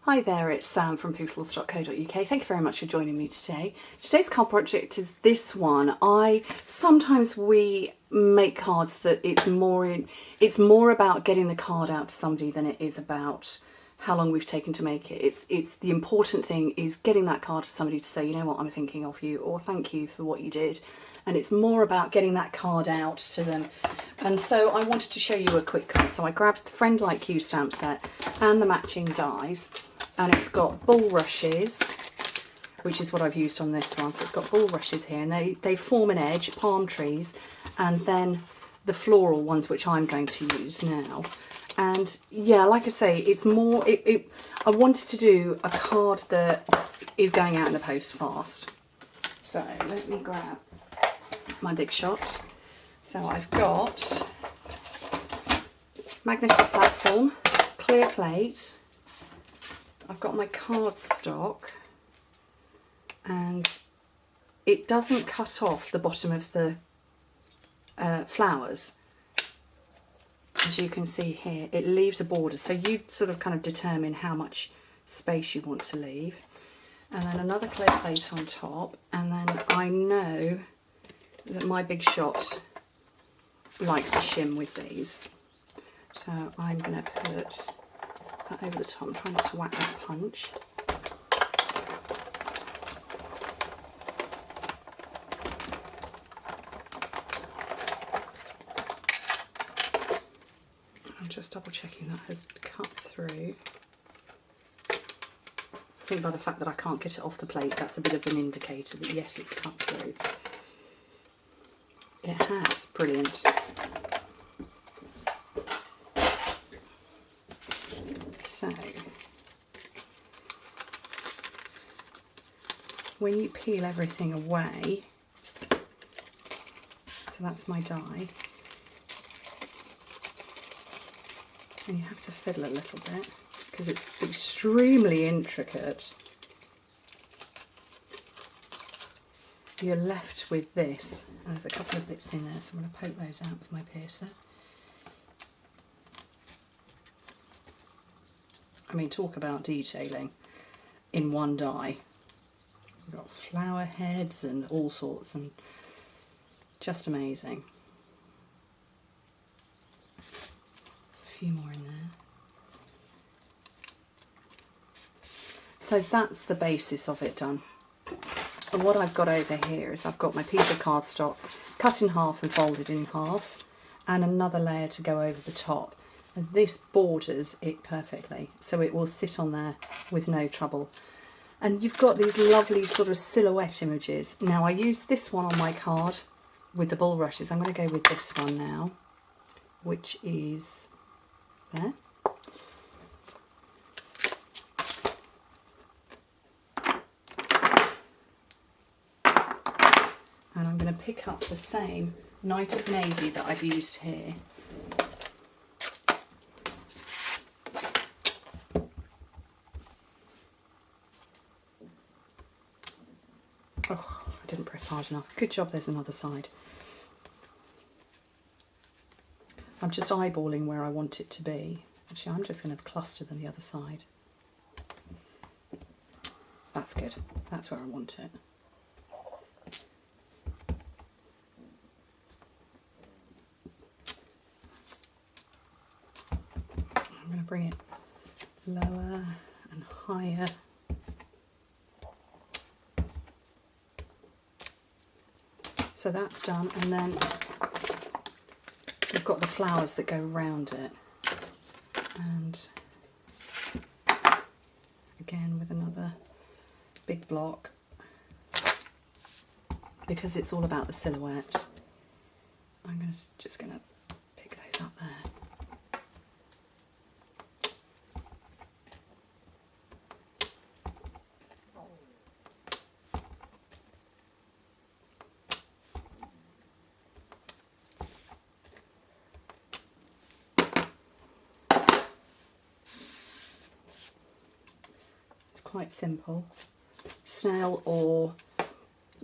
Hi there, it's Sam from pootles.co.uk. Thank you very much for joining me today. Today's card project is this one. Sometimes we make cards that it's more about getting the card out to somebody than it is about how long we've taken to make it. It's the important thing is getting that card to somebody to say, you know what, I'm thinking of you, or thank you for what you did. And it's more about getting that card out to them. And so I wanted to show you a quick card. So I grabbed the Friend Like You stamp set and the matching dies. And it's got bulrushes, which is what I've used on this one. So it's got bulrushes here, and they form an edge, palm trees, and then the floral ones, which I'm going to use now. And yeah, like I say, it's more, I wanted to do a card that is going out in the post fast. So let me grab my big shot. So I've got magnetic platform, clear plate, I've got my cardstock, and it doesn't cut off the bottom of the flowers. As you can see here, it leaves a border, so you sort of kind of determine how much space you want to leave. And then another clear plate on top, and then I know that my big shot likes a shim with these. So I'm going to put that over the top. I'm trying not to whack that punch. I'm just double checking that has cut through. I think by the fact that I can't get it off the plate, that's a bit of an indicator that yes, it's cut through. It has, brilliant. So, when you peel everything away, so that's my die, and you have to fiddle a little bit because it's extremely intricate. You're left with this, and there's a couple of bits in there, so I'm going to poke those out with my piercer. I mean, talk about detailing in one die. We've got flower heads and all sorts, and just amazing. There's a few more in there. So that's the basis of it done. And what I've got over here is I've got my piece of cardstock cut in half and folded in half, and another layer to go over the top. And this borders it perfectly, so it will sit on there with no trouble. And you've got these lovely sort of silhouette images. Now I used this one on my card with the bulrushes. I'm going to go with this one now, which is there. And I'm going to pick up the same Night of Navy that I've used here. Oh, I didn't press hard enough. Good job, there's another side. I'm just eyeballing where I want it to be. Actually, I'm just going to cluster them the other side. That's good. That's where I want it. I'm going to bring it lower and higher. So that's done, and then we've got the flowers that go around it. And again with another big block, because it's all about the silhouette, I'm just going to pick those up there. Quite simple. Snail or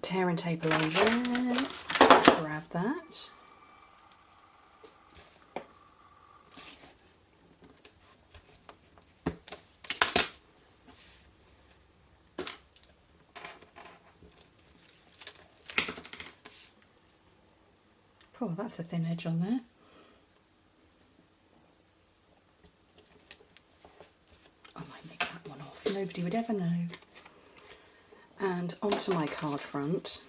tear and tape along there. Grab that. Oh, that's a thin edge on there. I might make that one off. Nobody would ever know. And onto my card front.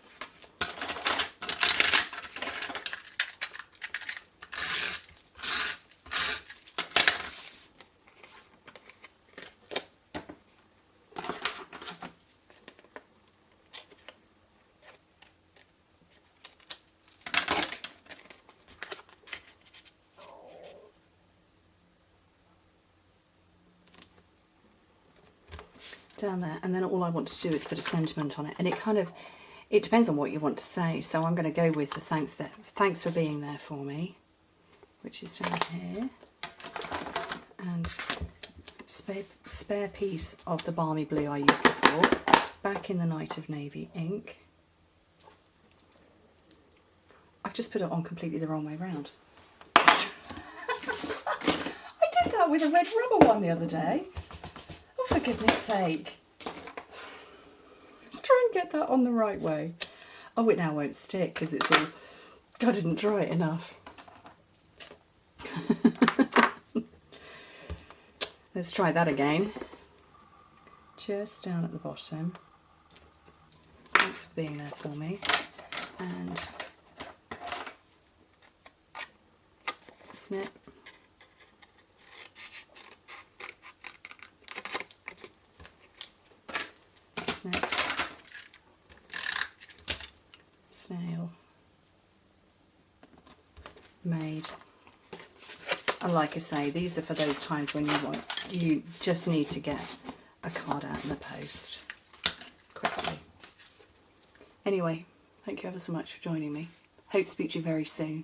Down there, and then all I want to do is put a sentiment on it, and it depends on what you want to say. So I'm going to go with the thanks for being there for me, which is down here, and spare piece of the balmy blue I used before, back in the Night of Navy ink. I've just put it on completely the wrong way round. I did that with a red rubber one the other day. Oh, for goodness sake. Let's try and get that on the right way. Oh, it now won't stick because it's all... I didn't dry it enough. Let's try that again. Just down at the bottom. Thanks for being there for me. And snip. Snip, snail, made. And like I say, these are for those times when you just need to get a card out in the post quickly. Anyway, thank you ever so much for joining me. Hope to speak to you very soon.